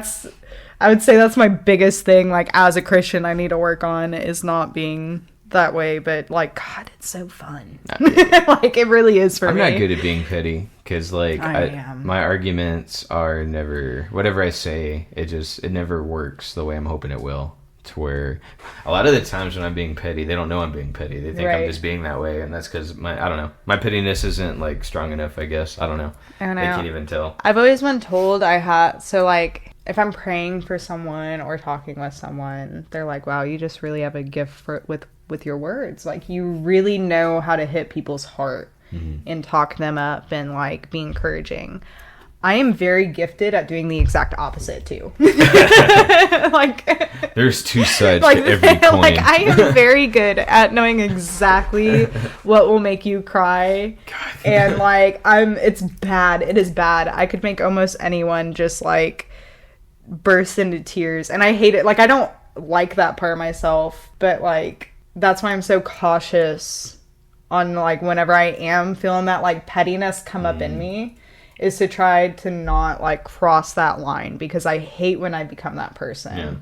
would say that's my biggest thing, like, as a Christian I need to work on is not being that way. But, like, God, it's so fun. Like, it really is for me. I'm not good at being petty because, like, my arguments are never, whatever I say, it never works the way I'm hoping it will. To where a lot of the times when I'm being petty, they don't know I'm being petty. They think I'm just being that way, and that's because I don't know. My pettiness isn't like strong enough, I guess. I don't know. They can't even tell. I've always been told so like if I'm praying for someone or talking with someone, they're like, "Wow, you just really have a gift with your words. Like you really know how to hit people's heart and talk them up and like be encouraging." I am very gifted at doing the exact opposite too. Like, there's two sides like, to every coin. like I am very good at knowing exactly what will make you cry. God. And like it's bad. It is bad. I could make almost anyone just like burst into tears, and I hate it. Like, I don't like that part of myself, but like that's why I'm so cautious on like whenever I am feeling that like pettiness come up in me, is to try to not like cross that line, because I hate when I become that person. Yeah.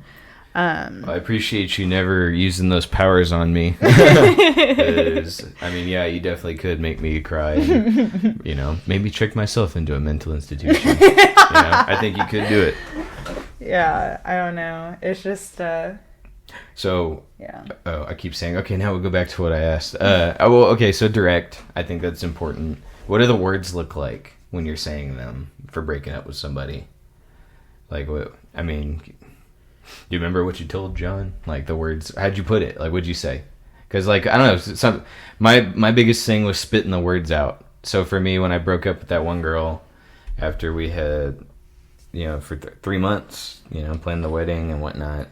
Well, I appreciate you never using those powers on me. 'Cause, I mean, yeah, you definitely could make me cry and, you know, maybe trick myself into a mental institution. You know, I think you could do it. Yeah, I don't know. It's just So, yeah. I keep saying, okay, now we'll go back to what I asked. Okay, so direct. I think that's important. What do the words look like when you're saying them for breaking up with somebody? Like, what? I mean, do you remember what you told John? Like, the words, how'd you put it? Like, what'd you say? Because, like, I don't know, my biggest thing was spitting the words out. So for me, when I broke up with that one girl, after we had, you know, for 3 months, you know, planning the wedding and whatnot.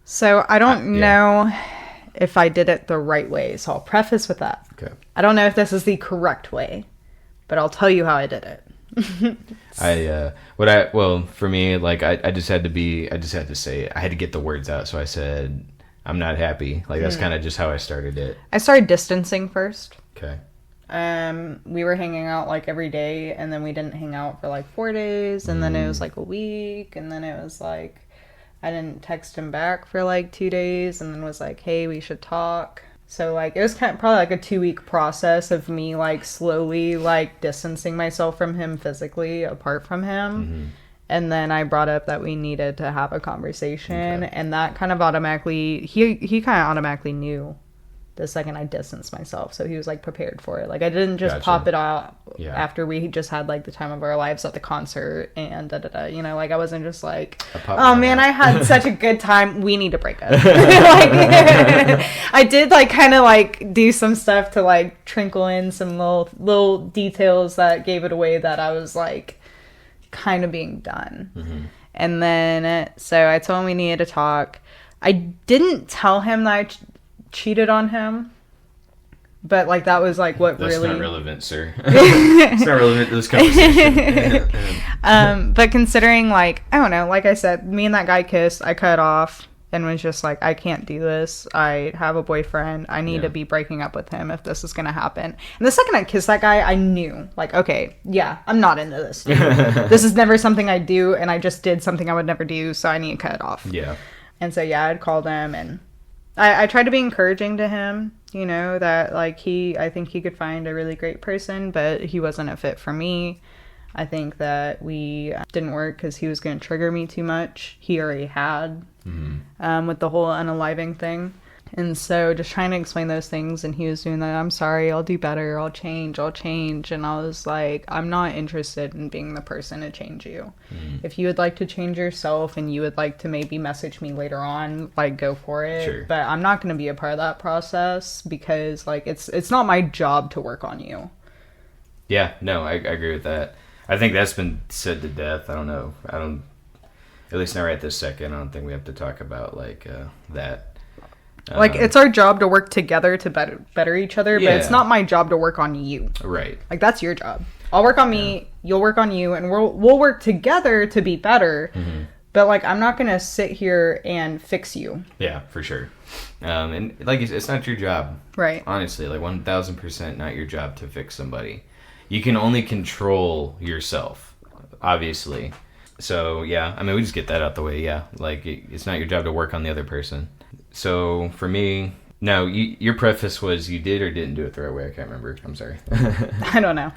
So I don't know if I did it the right way, so I'll preface with that. Okay. I don't know if this is the correct way, but I'll tell you how I did it. Well, for me, like, I just had to say it. I had to get the words out, so I said, I'm not happy. Like, that's kind of just how I started it. I started distancing first. Okay. We were hanging out like every day, and then we didn't hang out for like 4 days, and then it was like a week, and then it was like I didn't text him back for like 2 days, and then was like, hey, we should talk. So like it was kind of probably like a 2-week process of me like slowly like distancing myself from him physically, apart from him. Mm-hmm. And then I brought up that we needed to have a conversation, and that kind of automatically, he kind of automatically knew the second I distanced myself. So he was like prepared for it. Like I didn't just pop it out after we just had like the time of our lives at the concert and you know, like I wasn't just like, oh man, I had such a good time, we need to break up. Like, I did like kind of like do some stuff to like trinkle in some little details that gave it away that I was like kind of being done. Mm-hmm. And then so I told him we needed to talk. I didn't tell him that I cheated on him, but like that was like what that's really not relevant, sir. It's not relevant to this conversation. But considering, like, I don't know, like I said, me and that guy kissed, I cut off and was just like, I can't do this, I have a boyfriend, I need to be breaking up with him if this is gonna happen. And the second I kissed that guy, I knew, like, okay, yeah, I'm not into this, dude. This is never something I do, and I just did something I would never do, so I need to cut it off. Yeah. And so yeah, I'd called him, and I tried to be encouraging to him, you know, that like I think he could find a really great person, but he wasn't a fit for me. I think that we didn't work because he was going to trigger me too much. He already had with the whole unaliving thing. And so just trying to explain those things, and he was doing that, I'm sorry, I'll do better, I'll change. And I was like, I'm not interested in being the person to change you. If you would like to change yourself and you would like to maybe message me later on, like, go for it. Sure. But I'm not going to be a part of that process, because like it's not my job to work on you. Yeah, no, I agree with that. I think that's been said to death. I don't know. At least not right this second. I don't think we have to talk about like that. Like, it's our job to work together to better each other, but it's not my job to work on you. Right. Like, that's your job. I'll work on me, you'll work on you, and we'll work together to be better. Mm-hmm. But, like, I'm not going to sit here and fix you. Yeah, for sure. And, like, it's not your job. Right. Honestly, like, 1,000% not your job to fix somebody. You can only control yourself, obviously. So, yeah, I mean, we just get that out the way, yeah. Like, it's not your job to work on the other person. So, for me, no, your preface was you did or didn't do it the right way. I can't remember. I'm sorry. I don't know.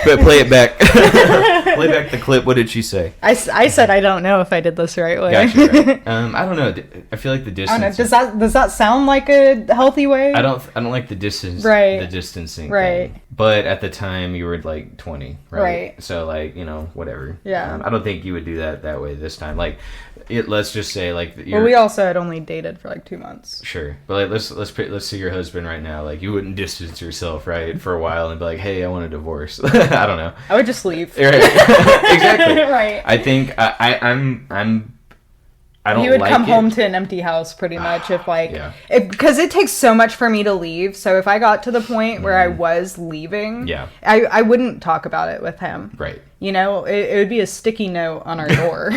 But play it back. Play back the clip. What did she say? I said I don't know if I did this the right way. Gotcha, right. I don't know. I feel like the distance. I don't know. Does that sound like a healthy way? I don't like the distance. Right. The distancing. Right. Thing. But at the time you were like 20, right? Right. So like, you know, whatever. Yeah. I don't think you would do that way this time. Like, let's just say like well, we also had only dated for like 2 months. Sure, but like, let's see your husband right now. Like, you wouldn't distance yourself, right, for a while and be like, hey, I want a divorce. I don't know. I would just leave. Right. Exactly. Right. I think I don't. You would like come it. home to an empty house pretty much if like Yeah. because it takes so much for me to leave. So if I got to the point where I was leaving, Yeah. I wouldn't talk about it with him. Right. You know, it would be a sticky note on our door.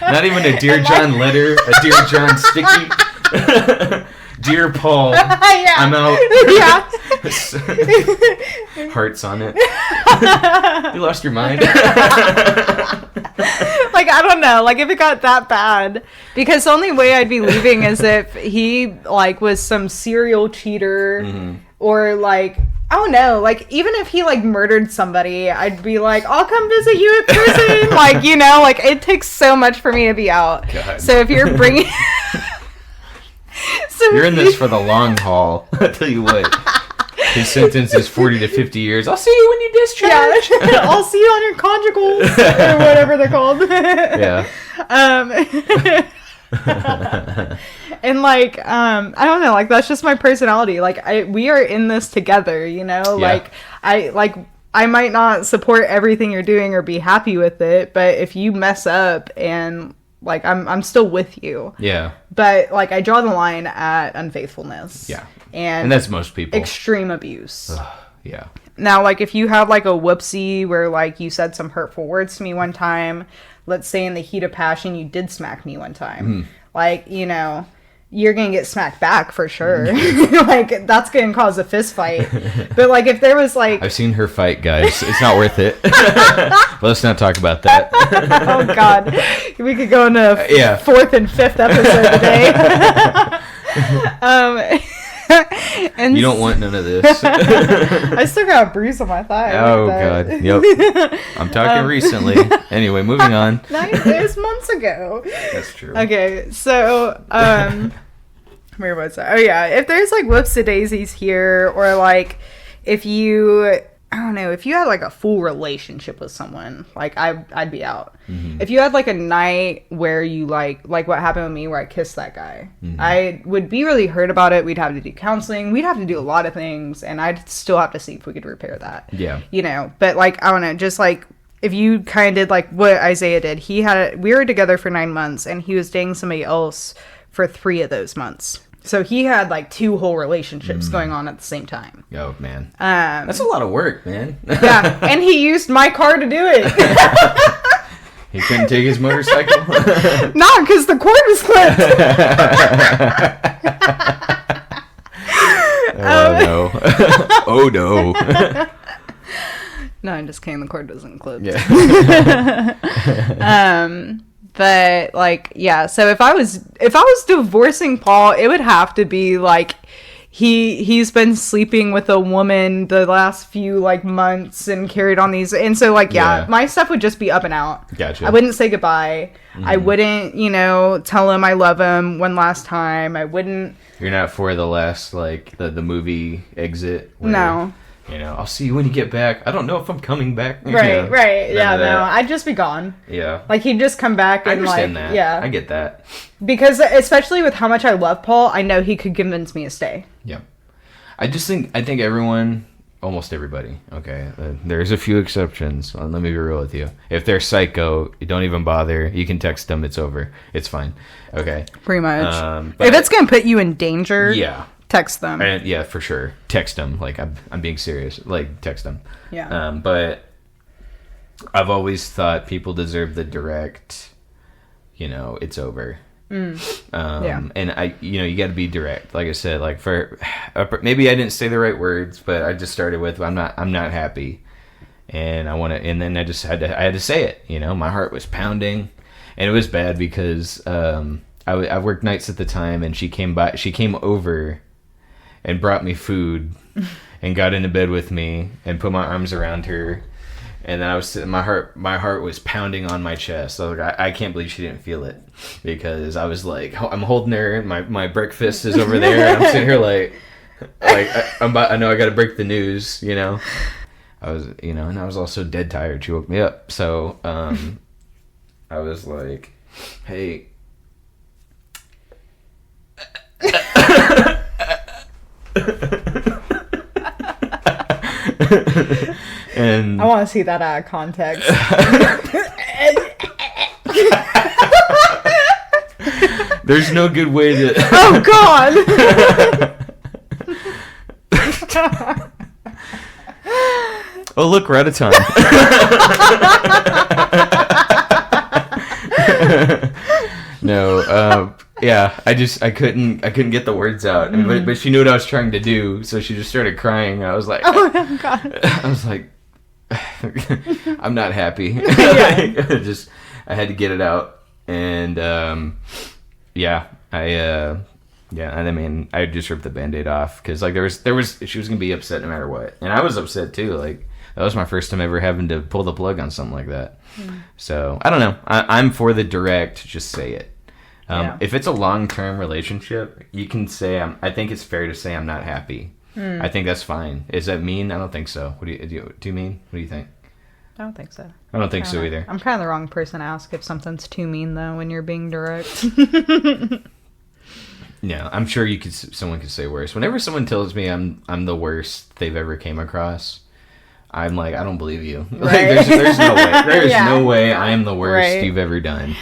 Not even a Dear John letter, a Dear John sticky. Dear Paul, Yeah. I'm out. Yeah. Hearts on it. You lost your mind. Like, I don't know, like if it got that bad, because the only way I'd be leaving is if he like was some serial cheater or like, I don't know, like even if he like murdered somebody, I'd be like, I'll come visit you in prison. Like, you know, like it takes so much for me to be out. God. So if you're bringing You're in this for the long haul. I tell you what. His sentence is 40 to 50 years. I'll see you when you discharge. Yeah, I'll see you on your conjugals or whatever they're called. Yeah. And like, I don't know, like that's just my personality. Like we are in this together, you know? Yeah. I might not support everything you're doing or be happy with it, but if you mess up and like I'm still with you. Yeah. But like I draw the line at unfaithfulness. Yeah. And that's most people. Extreme abuse. Yeah. Now, like, if you have, like, a whoopsie where, like, you said some hurtful words to me one time, let's say in the heat of passion you did smack me one time, like, you know, you're gonna get smacked back for sure. Like, that's gonna cause a fist fight. But, like, if there was, like... I've seen her fight, guys. It's not worth it. Let's not talk about that. Oh, God. We could go into Yeah. 4th and 5th episode today. And You don't want none of this. I still got a bruise on my thigh. Oh, Look at God. that. Yep. I'm talking recently. Anyway, moving on. It was months ago. That's true. Okay, so, where was I? Oh, yeah, if there's, like, whoops-a-daisies here, or, like, if you... I don't know, if you had like a full relationship with someone, like I'd be out. If you had like a night where you like what happened with me where I kissed that guy, I would be really hurt about it. We'd have to do counseling. We'd have to do a lot of things, and I'd still have to see if we could repair that. Yeah. You know, but like, I don't know, just like if you kind of did like what Isaiah did, we were together for 9 months and he was dating somebody else for 3 of those months. So he had like 2 whole relationships going on at the same time. Oh, man. That's a lot of work, man. Yeah, and he used my car to do it. He couldn't take his motorcycle? Nah, because the cord was clipped. Oh, no. Oh, no. No, I'm just kidding. The cord wasn't clipped. Yeah. But like, yeah. So if I was divorcing Paul, it would have to be like he's been sleeping with a woman the last few like months and carried on these, and so like yeah, my stuff would just be up and out. Gotcha. I wouldn't say goodbye. I wouldn't, tell him I love him one last time. I wouldn't. You're not for the last like the movie exit. Where, No. I'll see you when you get back. I don't know if I'm coming back. Right. Yeah, no, I'd just be gone. Yeah. Like, he'd just come back and, I understand like, that. yeah. I get that. Because, especially with how much I love Paul, I know he could convince me to stay. Yeah. I think everyone, almost everybody, okay, there's a few exceptions. Let me be real with you. If they're psycho, you don't even bother. You can text them. It's over. It's fine. Okay. Pretty much. But if it's going to put you in danger... Yeah. Text them. And, yeah, for sure. Text them. Like, I'm being serious. Like, text them. Yeah. But I've always thought people deserve the direct, it's over. Yeah. And you got to be direct. Like I said, like maybe I didn't say the right words, but I just started with, I'm not happy. And and then I just had to say it, my heart was pounding, and it was bad because, I worked nights at the time, and she came over and brought me food and got into bed with me and put my arms around her. And then I was sitting, my heart was pounding on my chest. I was like, I can't believe she didn't feel it, because I was like, I'm holding her, and my breakfast is over there, and I'm sitting here like I know I got to break the news, I was, and I was also dead tired. She woke me up. So, I was like, Hey. And I want to see that out of context. there's no good way to. Oh God! Oh look, we're out of time. No, yeah, I couldn't get the words out, but she knew what I was trying to do, so she just started crying. I was like, Oh God! I was like, I'm not happy. Yeah. I had to get it out, and yeah, and I mean, I just ripped the Band-Aid off because like there was she was gonna be upset no matter what, and I was upset too. Like that was my first time ever having to pull the plug on something like that. So I don't know. I'm for the direct. Just say it. Yeah. If it's a long-term relationship, you can say I think it's fair to say I'm not happy. I think that's fine. Is that mean? I don't think so. What do you mean? What do you think? I don't think so. I don't think so either. I'm kind of the wrong person to ask if something's too mean though when you're being direct. Yeah, I'm sure someone could say worse. Whenever someone tells me I'm the worst they've ever came across, I'm like, I don't believe you. Right. Like, there's no way. There's Yeah. no way I am the worst Right. you've ever done.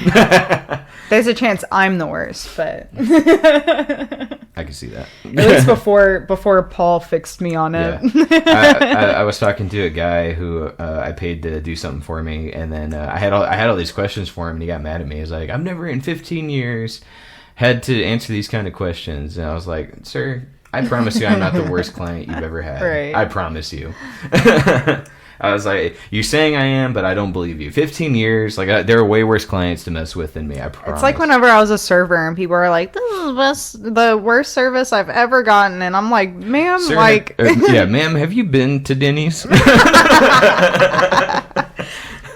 There's a chance I'm the worst, but I can see that. at least before Paul fixed me on it. Yeah. I was talking to a guy who I paid to do something for me, and then I had all these questions for him, and he got mad at me. He was like, I've never in 15 years had to answer these kind of questions. And I was like, sir, I promise you I'm not the worst client you've ever had. Right. I promise you. I was like, you're saying I am, but I don't believe you. 15 years, like there are way worse clients to mess with than me, I promise. It's like whenever I was a server and people are like, this is the worst service I've ever gotten. And I'm like, ma'am, Sir, like... yeah, ma'am, have you been to Denny's?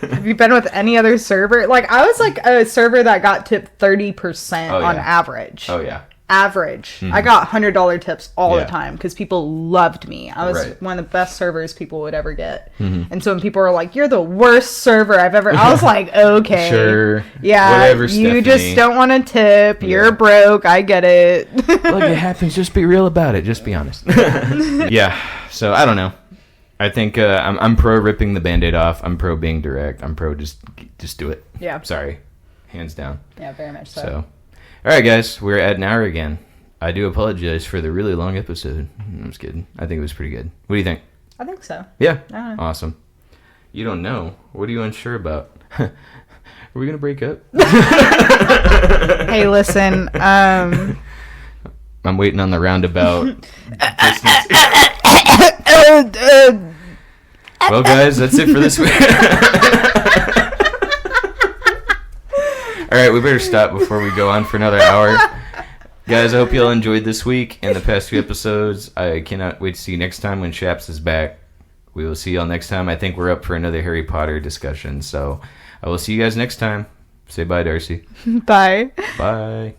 Have you been with any other server? Like, I was like a server that got tipped 30% on average. Oh, yeah. Average. I got $100 tips all the Yeah. time because people loved me. I was Right. one of the best servers people would ever get. And so when people were like, you're the worst server I've ever... I was like, okay. Sure. Yeah, Whatever, you Stephanie. just don't want to tip. You're Yeah. broke. I get it. Look, it happens. Just be real about it. Just be honest. Yeah. So, I don't know. I think I'm pro ripping the Band-Aid off. I'm pro being direct. I'm pro just do it. Yeah. Sorry. Hands down. Yeah, very much so. So, all right, guys. We're at an hour again. I do apologize for the really long episode. I'm just kidding. I think it was pretty good. What do you think? I think so. Yeah. I Awesome. You don't know. What are you unsure about? Are we going to break up? Hey, listen. I'm waiting on the roundabout. Well, guys, that's it for this week. All right, we better stop before we go on for another hour. Guys, I hope you all enjoyed this week and the past few episodes. I cannot wait to see you next time when Shaps is back. We will see you all next time. I think we're up for another Harry Potter discussion. So I will see you guys next time. Say bye, Darcy. Bye. Bye.